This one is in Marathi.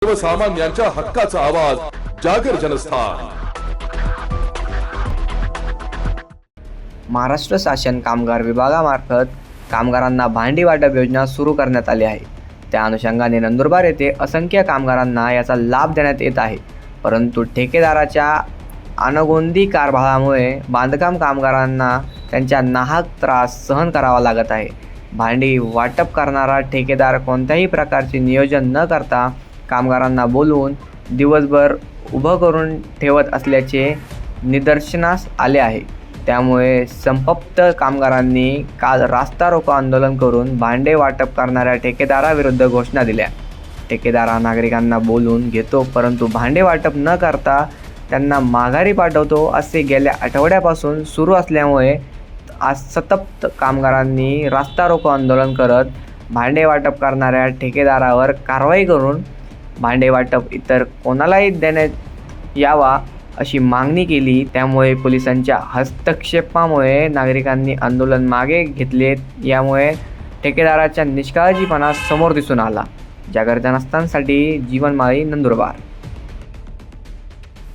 सर्वसामान्यांच्या हक्काचा आवाज जागर जनस्थान। महाराष्ट्र शासन कामगार विभागामार्फत कामगारांना भांडी वाटप योजना सुरू करण्यात आली आहे। त्या अनुषंगाने नंदुरबार येथे असंख्य कामगारांना याचा लाभ देण्यात येत आहे, परंतु ठेकेदाराच्या अनगोंदी कारभारामुळे बांधकाम कामगारांना त्यांच्या नाहक त्रास सहन करावा लागत आहे। भांडी वाटप करणारा ठेकेदार कोणत्याही प्रकारचे नियोजन न करता कामगारांना बोलवून दिवसभर उभं करून ठेवत असल्याचे निदर्शनास आले आहे। त्यामुळे संतप्त कामगारांनी काल रास्ता रोको आंदोलन करून भांडे वाटप करणाऱ्या ठेकेदाराविरुद्ध घोषणा दिल्या। ठेकेदार नागरिकांना बोलून घेतो, परंतु भांडे वाटप न करता त्यांना माघारी पाठवतो असे गेल्या आठवड्यापासून सुरू असल्यामुळे आज संतप्त कामगारांनी रास्ता रोको आंदोलन करत भांडे वाटप करणाऱ्या ठेकेदारावर कारवाई करून भांडे वाटप इतर कोणालाही देण्यात यावा अशी मागणी केली। त्यामुळे पोलिसांच्या हस्तक्षेपामुळे नागरिकांनी आंदोलन मागे घेतले। यामुळे ठेकेदाराच्या निष्काळजीपणा समोर दिसून आला। जागर जनस्थानसाठी जीवन माळी, नंदुरबार।